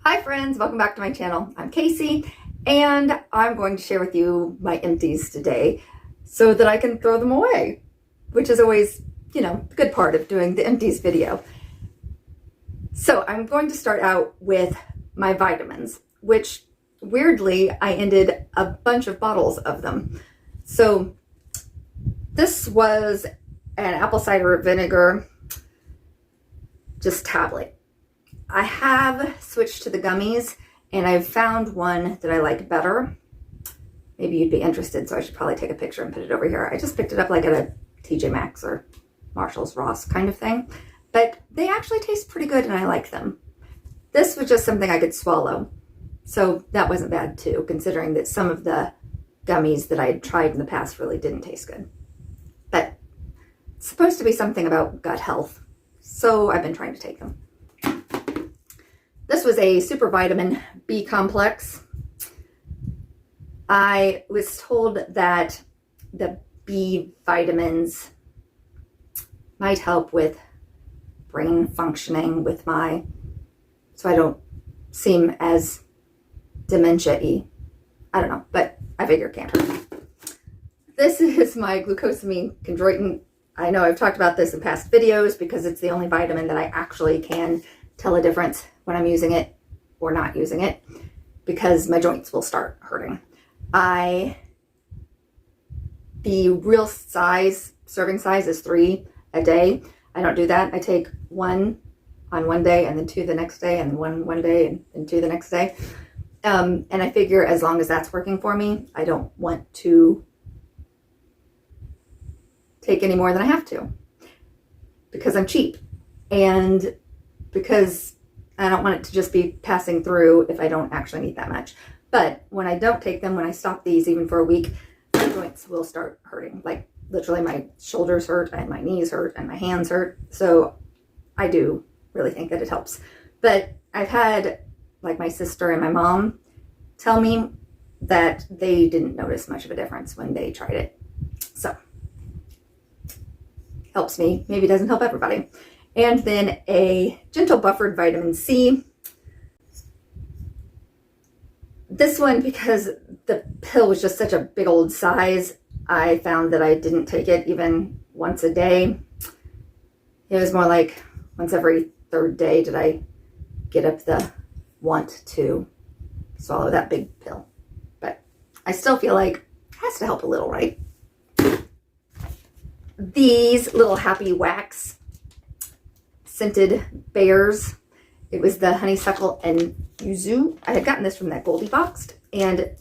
Hi friends, welcome back to my channel. I'm Casey and I'm going to share with you my empties today so that I can throw them away, which is always, the good part of doing the empties video. So I'm going to start out with my vitamins, which weirdly I ended a bunch of bottles of them. So this was an apple cider vinegar just tablet. I have switched to the gummies and I've found one that I like better. Maybe you'd be interested, so I should probably take a picture and put it over here. I just picked it up like at a TJ Maxx or Marshall's Ross kind of thing, but they actually taste pretty good and I like them. This was just something I could swallow, so that wasn't bad too, considering that some of the gummies that I had tried in the past really didn't taste good. But it's supposed to be something about gut health, so I've been trying to take them. This was a super vitamin B complex. I was told that the B vitamins might help with brain functioning so I don't seem as dementia-y. I don't know, but I figure it can't hurt. This is my Glucosamine Chondroitin. I know I've talked about this in past videos because it's the only vitamin that I actually can tell a difference when I'm using it or not using it, because my joints will start hurting. The real size, serving size is 3 a day. I don't do that. I take 1 on one day and then 2 the next day and 1 one day and 2 the next day. And I figure as long as that's working for me, I don't want to take any more than I have to because I'm cheap and because I don't want it to just be passing through if I don't actually need that much. But when I don't take them, when I stop these even for a week, my joints will start hurting. Like literally my shoulders hurt and my knees hurt and my hands hurt. So I do really think that it helps. But I've had like my sister and my mom tell me that they didn't notice much of a difference when they tried it. So helps me, maybe doesn't help everybody. And then a gentle buffered vitamin C. This one, because the pill was just such a big old size, I found that I didn't take it even once a day. It was more like once every 3rd day did I get up the want to swallow that big pill. But I still feel like it has to help a little, right? These little happy wax scented bears. It was the honeysuckle and yuzu. I had gotten this from that Goldie box, and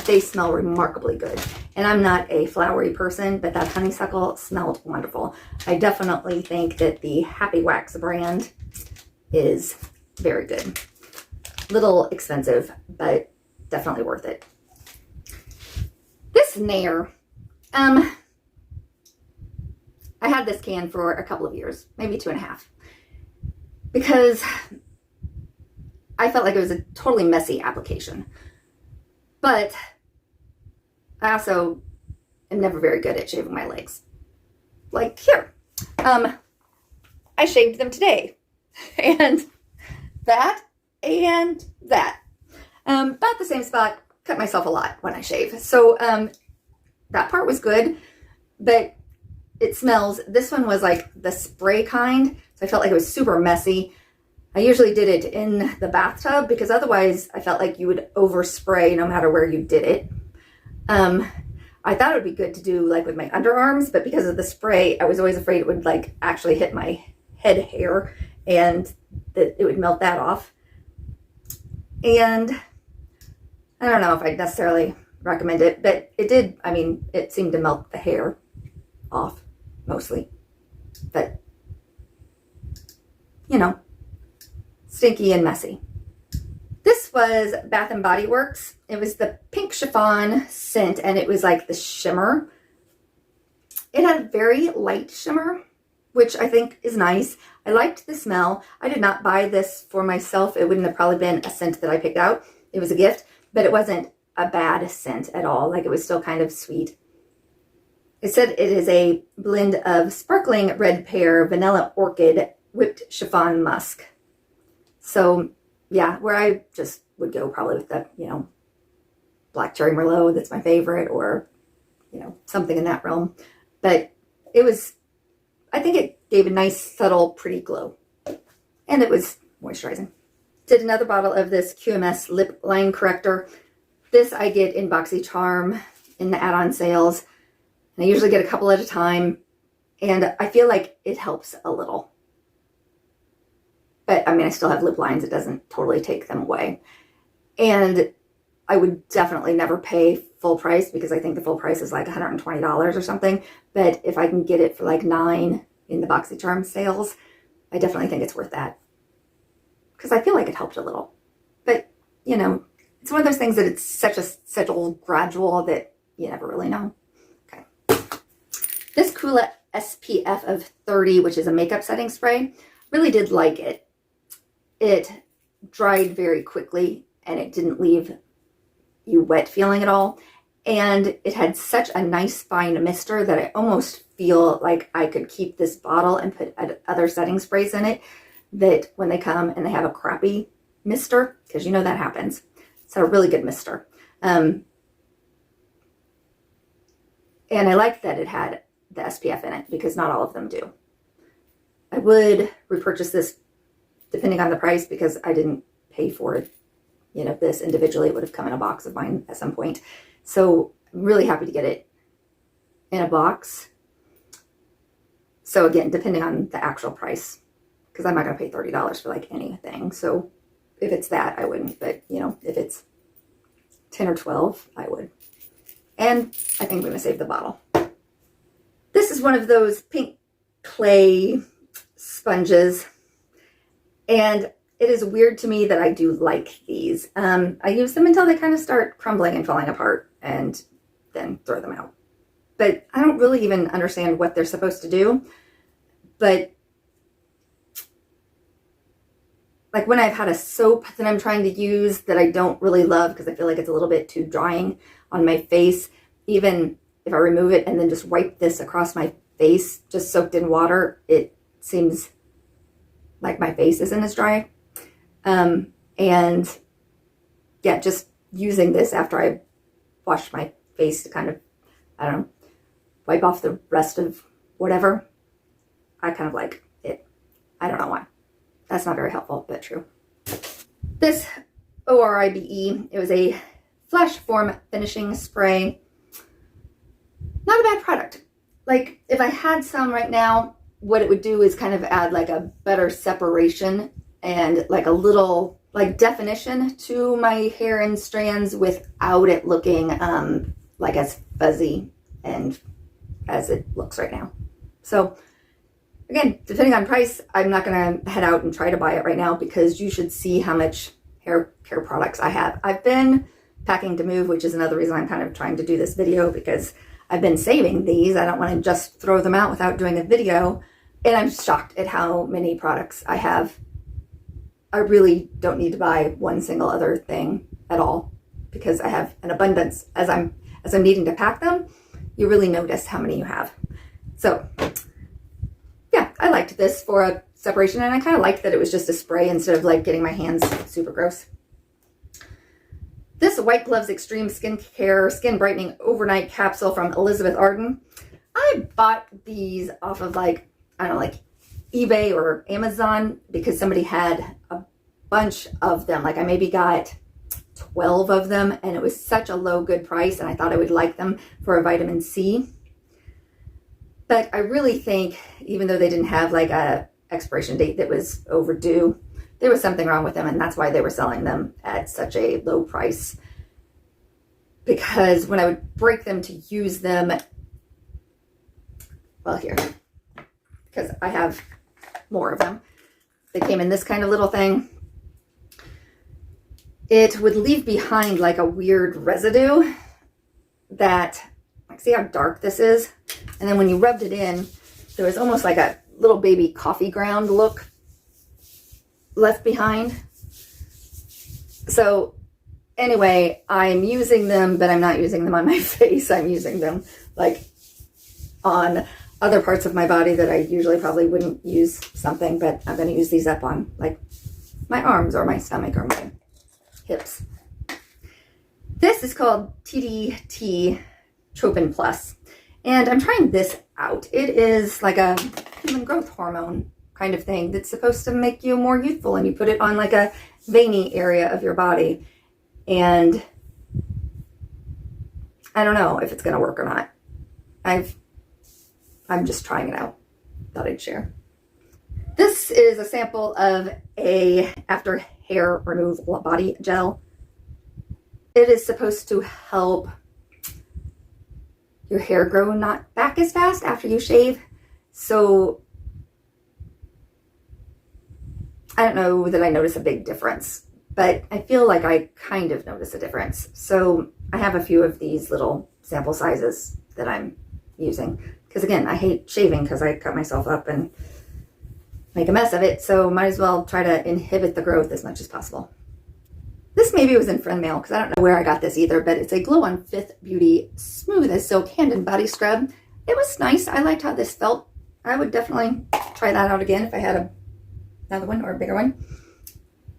they smell remarkably good. And I'm not a flowery person, but that honeysuckle smelled wonderful. I definitely think that the Happy Wax brand is very good. Little expensive, but definitely worth it. This Nair, I had this can for a couple of years, maybe 2.5, because I felt like it was a totally messy application. But I also am never very good at shaving my legs. Like here, I shaved them today, and that, about the same spot. Cut myself a lot when I shave. So that part was good, but it smells. This one was like the spray kind, so I felt like it was super messy. I usually did it in the bathtub because otherwise I felt like you would overspray no matter where you did it. I thought it would be good to do like with my underarms, but because of the spray, I was always afraid it would like actually hit my head hair and that it would melt that off. And I don't know if I'd necessarily recommend it, but it did. I mean, it seemed to melt the hair off mostly, but stinky and messy. This was Bath and Body Works. It was the pink chiffon scent, and it was like the shimmer. It had a very light shimmer, which I think is nice. I liked the smell. I did not buy this for myself. It wouldn't have probably been a scent that I picked out. It was a gift, but it wasn't a bad scent at all. Like, it was still kind of sweet. It said it is a blend of sparkling red pear, vanilla orchid, whipped chiffon musk. So yeah, where I just would go probably with the, Black Cherry Merlot, that's my favorite, or, something in that realm. But I think it gave a nice, subtle, pretty glow. And it was moisturizing. Did another bottle of this Qms Lip Line Corrector. This I get in BoxyCharm in the add-on sales. And I usually get a couple at a time. And I feel like it helps a little. But, I still have lip lines. It doesn't totally take them away. And I would definitely never pay full price because I think the full price is like $120 or something. But if I can get it for like $9 in the BoxyCharm sales, I definitely think it's worth that. Because I feel like it helped a little. But, it's one of those things that it's such a gradual that you never really know. Okay. This Coola SPF of 30, which is a makeup setting spray, really did like it. It dried very quickly and it didn't leave you wet feeling at all. And it had such a nice fine mister that I almost feel like I could keep this bottle and put other setting sprays in it, that when they come and they have a crappy mister, because that happens. It's a really good mister. And I like that it had the SPF in it because not all of them do. I would repurchase this depending on the price because I didn't pay for it. This individually, it would have come in a box of mine at some point. So I'm really happy to get it in a box. So again, depending on the actual price, because I'm not going to pay $30 for like anything. So if it's that, I wouldn't. But, if it's 10 or 12, I would. And I think I'm going to save the bottle. This is one of those pink clay sponges. And it is weird to me that I do like these. I use them until they kind of start crumbling and falling apart and then throw them out. But I don't really even understand what they're supposed to do. But like when I've had a soap that I'm trying to use that I don't really love because I feel like it's a little bit too drying on my face, even if I remove it and then just wipe this across my face, just soaked in water, it seems like my face isn't as dry. And yeah, just using this after I wash my face to kind of, I don't know, wipe off the rest of whatever, I kind of like it. I don't know why. That's not very helpful, but true. This ORIBE, it was a flash form finishing spray. Not a bad product. Like if I had some right now, what it would do is kind of add like a better separation and like a little like definition to my hair and strands without it looking like as fuzzy and as it looks right now. So again, depending on price, I'm not going to head out and try to buy it right now because you should see how much hair care products I have. I've been packing to move, which is another reason I'm kind of trying to do this video because I've been saving these. I don't want to just throw them out without doing a video. And I'm shocked at how many products I have. I really don't need to buy one single other thing at all because I have an abundance. As I'm needing to pack them, you really notice how many you have. So yeah, I liked this for a separation, and I kind of liked that it was just a spray instead of like getting my hands super gross. This White Gloves Extreme Skincare Skin Brightening Overnight Capsule from Elizabeth Arden. I bought these off of like, I don't know, like eBay or Amazon because somebody had a bunch of them. Like I maybe got 12 of them and it was such a low good price and I thought I would like them for a vitamin C. But I really think even though they didn't have like a expiration date that was overdue, there was something wrong with them, and that's why they were selling them at such a low price. Because when I would break them to use them, well, here, because I have more of them, they came in this kind of little thing. It would leave behind like a weird residue that, like, see how dark this is? And then when you rubbed it in, there was almost like a little baby coffee ground look left behind. So anyway, I'm using them, but I'm not using them on my face. I'm using them like on other parts of my body that I usually probably wouldn't use something, but I'm going to use these up on like my arms or my stomach or my hips. This is called TDT Tropin Plus, and I'm trying this out. It is like a human growth hormone kind of thing that's supposed to make you more youthful, and you put it on like a veiny area of your body, and I don't know if it's going to work or not. I'm just trying it out. Thought I'd share. This is a sample of a after hair removal body gel. It is supposed to help your hair grow not back as fast after you shave. So I don't know that I notice a big difference, but I feel like I kind of notice a difference. So I have a few of these little sample sizes that I'm using. Because again, I hate shaving because I cut myself up and make a mess of it. So might as well try to inhibit the growth as much as possible. This maybe was in friend mail because I don't know where I got this either, but it's a Glow on Fifth Beauty Smooth as Silk Hand and Body Scrub. It was nice. I liked how this felt. I would definitely try that out again if I had another one or a bigger one.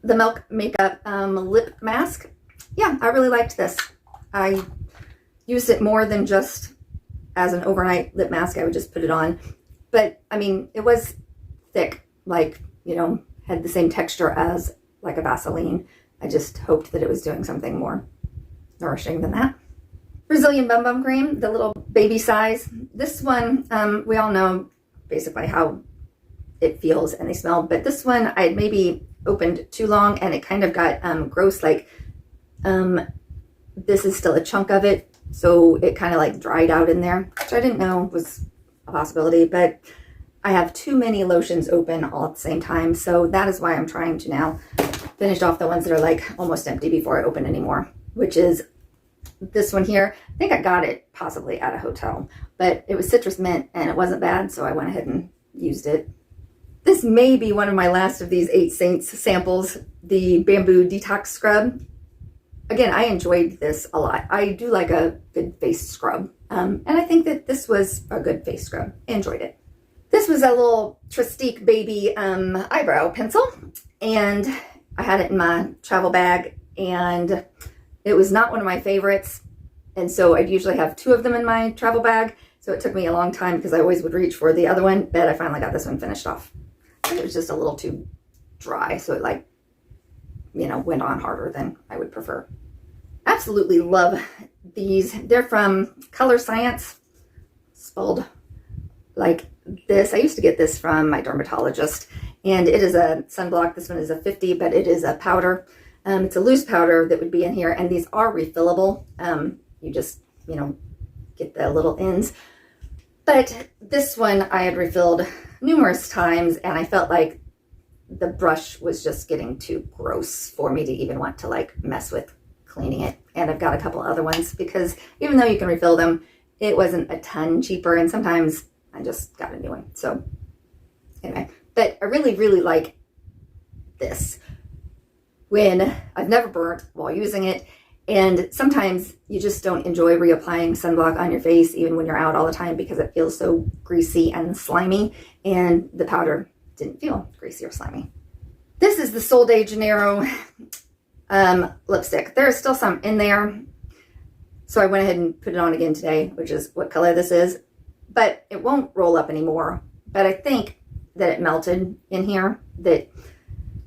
The Milk Makeup Lip Mask. Yeah, I really liked this. I used it more than just as an overnight lip mask. I would just put it on. But, I mean, it was thick, like, you know, had the same texture as like a Vaseline. I just hoped that it was doing something more nourishing than that. Brazilian Bum Bum Cream, the little baby size. This one, we all know basically how it feels and they smell, but this one I had maybe opened too long and it kind of got gross, like this is still a chunk of it, so it kind of like dried out in there, which I didn't know was a possibility, but I have too many lotions open all at the same time, so that is why I'm trying to now finish off the ones that are like almost empty before I open anymore, which is this one here. I think I got it possibly at a hotel, but it was citrus mint and it wasn't bad, so I went ahead and used it. This may be one of my last of these 8 Saints samples, the Bamboo Detox Scrub. Again, I enjoyed this a lot. I do like a good face scrub, and I think that this was a good face scrub. I enjoyed it. This was a little Trestique Baby eyebrow pencil, and I had it in my travel bag, and it was not one of my favorites, and so I'd usually have 2 of them in my travel bag, so it took me a long time because I always would reach for the other one, but I finally got this one finished off. It was just a little too dry, so it like, you know, went on harder than I would prefer. Absolutely love these. They're from Color Science, spelled like this. I used to get this from my dermatologist, and it is a sunblock. This one is a 50, but it is a powder. It's a loose powder that would be in here, and these are refillable. You just, you know, get the little ends. But this one I had refilled numerous times, and I felt like the brush was just getting too gross for me to even want to like mess with cleaning it. And I've got a couple other ones because even though you can refill them, it wasn't a ton cheaper, and sometimes I just got a new one. So anyway, but I really, really like this when I've never burnt while using it. And sometimes you just don't enjoy reapplying sunblock on your face, even when you're out all the time, because it feels so greasy and slimy, and the powder didn't feel greasy or slimy. This is the Sol de Janeiro lipstick. There is still some in there, so I went ahead and put it on again today, which is what color this is, but it won't roll up anymore. But I think that it melted in here, that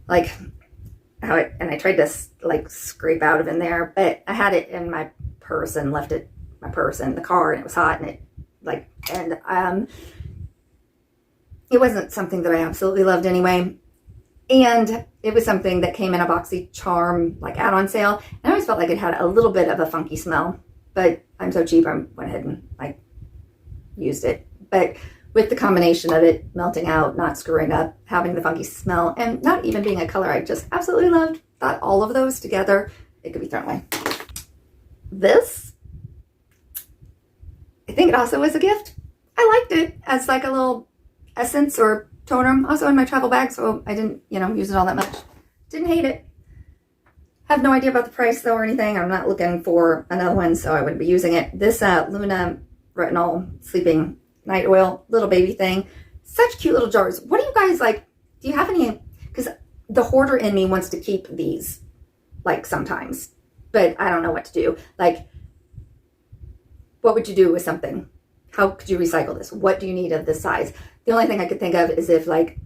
like how it, and I tried to like scrape out of in there, but I had it in my purse and left it my purse in the car, and it was hot, and it like, and it wasn't something that I absolutely loved anyway. And it was something that came in a BoxyCharm like add-on sale, and I always felt like it had a little bit of a funky smell, but I'm so cheap, I went ahead and like used it. But with the combination of it melting out, not screwing up, having the funky smell, and not even being a color I just absolutely loved, thought all of those together, it could be thrown away. This, I think it also was a gift. I liked it as like a little essence or toner, also in my travel bag, so I didn't, you know, use it all that much. Didn't hate it. Have no idea about the price though or anything. I'm not looking for another one, so I wouldn't be using it. This Luna Retinol Sleeping Night Oil, little baby thing. Such cute little jars. What do you guys like? Do you have any? Because the hoarder in me wants to keep these, like, sometimes, but I don't know what to do. Like, what would you do with something? How could you recycle this? What do you need of this size? The only thing I could think of is if, like,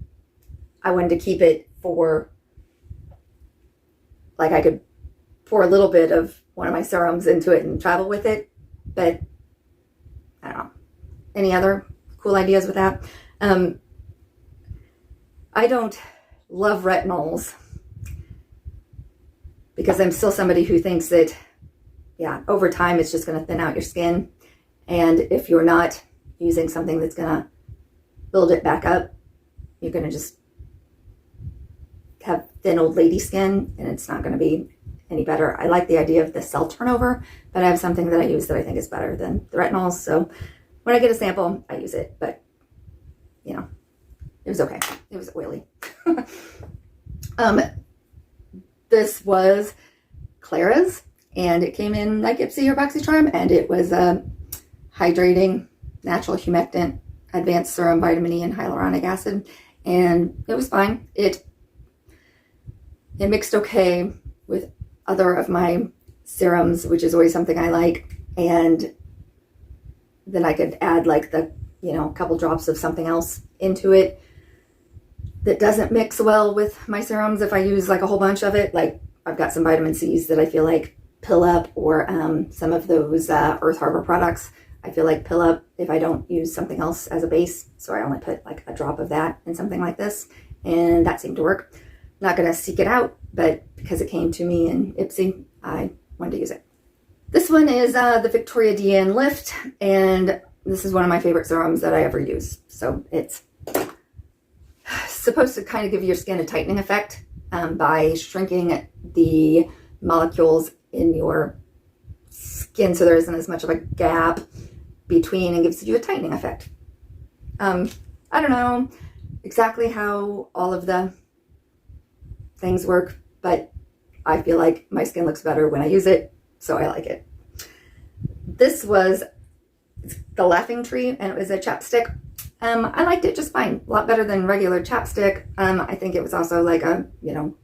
I wanted to keep it for, like, I could pour a little bit of one of my serums into it and travel with it, but I don't know. Any other cool ideas with that? I don't love retinols because I'm still somebody who thinks that, yeah, over time it's just going to thin out your skin. And if you're not using something that's going to build it back up, you're going to just have thin old lady skin, and it's not going to be any better. I like the idea of the cell turnover, but I have something that I use that I think is better than the retinols. So when I get a sample, I use it, but you know, it was okay. It was oily. This was Clara's, and it came in like Ipsy or BoxyCharm, and it was a hydrating, natural humectant, advanced serum, vitamin E, and hyaluronic acid, and it was fine. It mixed okay with other of my serums, which is always something I like, and then I could add like the, you know, a couple drops of something else into it that doesn't mix well with my serums if I use like a whole bunch of it. Like I've got some vitamin C's that I feel like pill up, or some of those Earth Harbor products I feel like pill up if I don't use something else as a base. So I only put like a drop of that in something like this, and that seemed to work. Not going to seek it out, but because it came to me in Ipsy, I wanted to use it. This one is the Victoria DN Lift, and this is one of my favorite serums that I ever use. So it's supposed to kind of give your skin a tightening effect by shrinking the molecules in your skin so there isn't as much of a gap between, and gives you a tightening effect. I don't know exactly how all of the things work, but I feel like my skin looks better when I use it, so I like it. This was the Laughing Tree, and it was a chapstick. I liked it just fine, a lot better than regular chapstick. I think it was also like a, you know,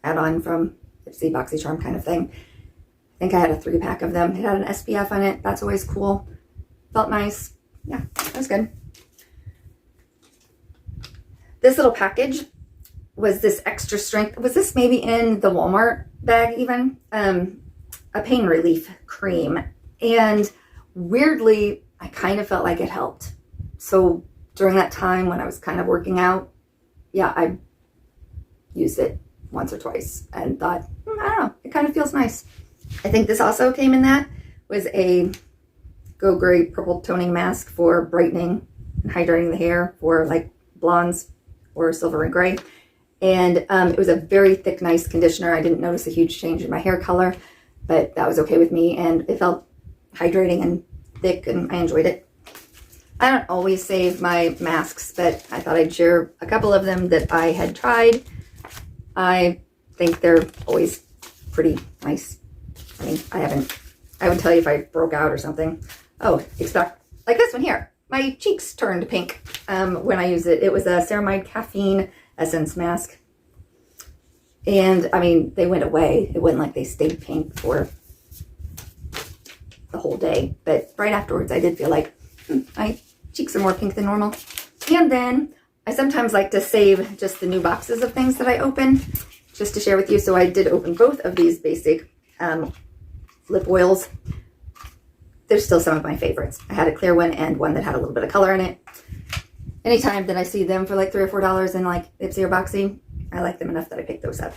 add-on from Ipsy BoxyCharm kind of thing. I think I had a 3-pack of them. It had an SPF on it. That's always cool. Felt nice. Yeah, that was good. This little package was this extra strength. Was this maybe in the Walmart bag even? A pain relief cream. And weirdly, I kind of felt like it helped. So during that time when I was kind of working out, yeah, I used it once or twice and thought, I don't know, it kind of feels nice. I think this also came in that, was a Go Gray purple toning mask for brightening and hydrating the hair for like blondes or silver and gray. And it was a very thick, nice conditioner. I didn't notice a huge change in my hair color, but that was okay with me. And it felt hydrating and thick, and I enjoyed it. I don't always save my masks, but I thought I'd share a couple of them that I had tried. I think they're always pretty nice. I mean, I would tell you if I broke out or something. Oh, expect, like this one here. My cheeks turned pink when I used it. It was a Ceramide Caffeine Essence Mask. And, I mean, they went away. It wasn't like they stayed pink for the whole day. But right afterwards, I did feel like my cheeks are more pink than normal. And then I sometimes like to save just the new boxes of things that I open, just to share with you. So I did open both of these basic lip oils. They're still some of my favorites. I had a clear one and one that had a little bit of color in it. Anytime that I see them for like $3 or $4 in like Ipsy or Boxy, I like them enough that I picked those up.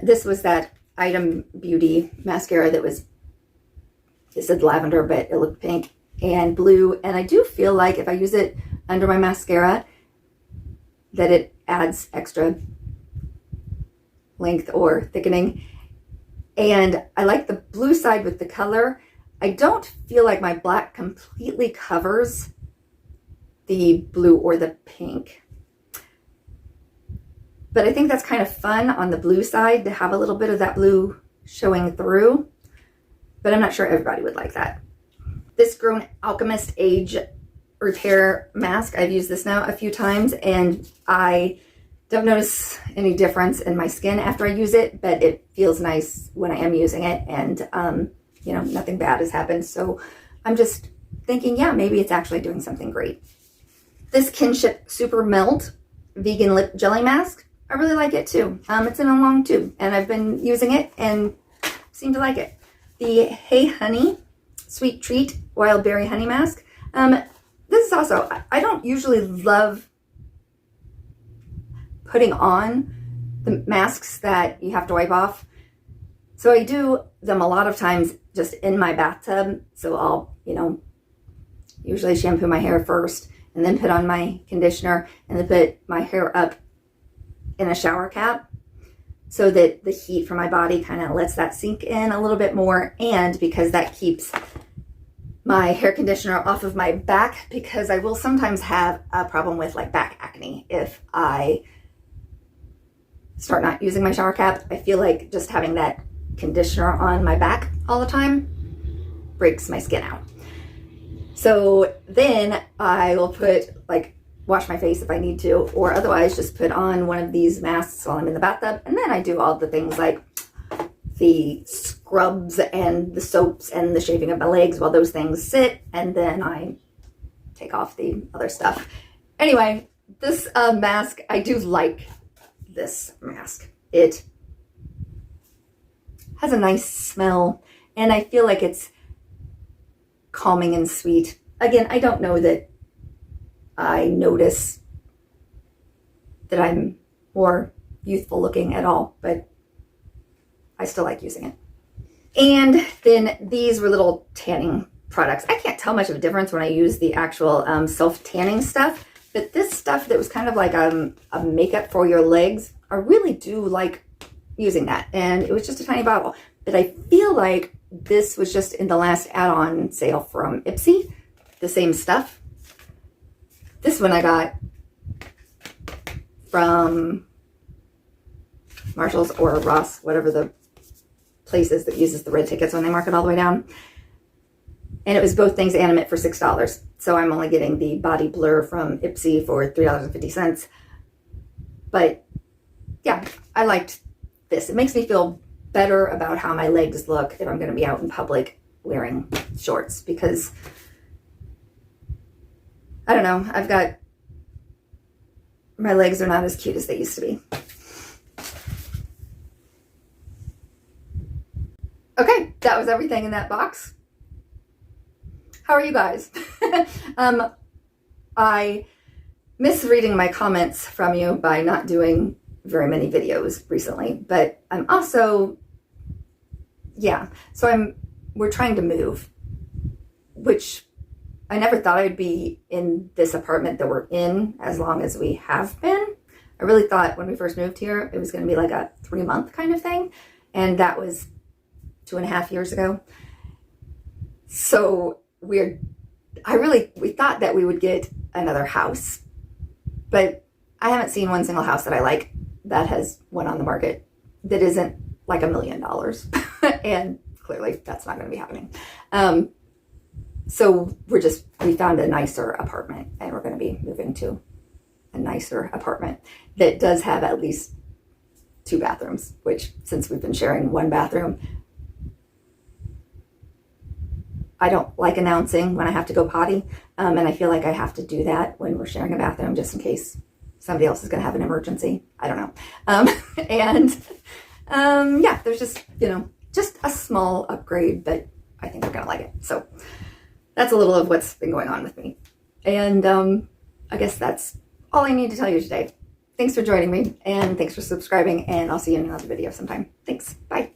This was that Item Beauty mascara that was, it said lavender, but it looked pink and blue. And I do feel like if I use it under my mascara, that it adds extra length or thickening. And I like the blue side with the color. I don't feel like my black completely covers the blue or the pink. But I think that's kind of fun on the blue side to have a little bit of that blue showing through. But I'm not sure everybody would like that. This Grown Alchemist Age Repair Mask, I've used this now a few times, and I Don't notice any difference in my skin after I use it, but it feels nice when I am using it, and you know, nothing bad has happened. So I'm just thinking, yeah, maybe it's actually doing something great. This Kinship Super Melt Vegan Lip Jelly Mask, I really like it too. It's in a long tube, and I've been using it and seem to like it. The Hey Honey Sweet Treat Wild Berry Honey Mask. This is also, I don't usually love putting on the masks that you have to wipe off. So I do them a lot of times just in my bathtub. So I'll, you know, usually shampoo my hair first and then put on my conditioner and then put my hair up in a shower cap so that the heat from my body kind of lets that sink in a little bit more. And because that keeps my hair conditioner off of my back, because I will sometimes have a problem with like back acne if I start not using my shower cap. I feel like just having that conditioner on my back all the time breaks my skin out. So then I will put, like, wash my face if I need to, or otherwise just put on one of these masks while I'm in the bathtub. And then I do all the things like the scrubs and the soaps and the shaving of my legs while those things sit. And then I take off the other stuff. Anyway, this mask, I do like this mask. It has a nice smell, and I feel like it's calming and sweet. Again, I don't know that I notice that I'm more youthful looking at all, but I still like using it. And then these were little tanning products. I can't tell much of a difference when I use the actual self-tanning stuff, but this stuff that was kind of like a makeup for your legs, I really do like using that. And it was just a tiny bottle, but I feel like this was just in the last add-on sale from Ipsy, the same stuff. This one I got from Marshall's or Ross, whatever the place is that uses the red tickets when they mark it all the way down. And it was both things animate for $6. So I'm only getting the Body Blur from Ipsy for $3.50. But yeah, I liked this. It makes me feel better about how my legs look if I'm going to be out in public wearing shorts, because I don't know, my legs are not as cute as they used to be. Okay, that was everything in that box. How are you guys? I miss reading my comments from you by not doing very many videos recently, but I'm also, so we're trying to move, which I never thought I'd be in this apartment that we're in as long as we have been. I really thought when we first moved here, it was going to be like a 3-month kind of thing. And that was 2.5 years ago. So we thought that we would get another house, but I haven't seen one single house that I like that has went on the market that isn't like $1 million. And clearly that's not going to be happening. So we found a nicer apartment, and we're going to be moving to a nicer apartment that does have at least 2 bathrooms, which, since we've been sharing 1 bathroom, I don't like announcing when I have to go potty. And I feel like I have to do that when we're sharing a bathroom just in case somebody else is going to have an emergency. I don't know. Yeah, there's just, just a small upgrade, but I think we're going to like it. So that's a little of what's been going on with me. And I guess that's all I need to tell you today. Thanks for joining me, and thanks for subscribing, and I'll see you in another video sometime. Thanks. Bye.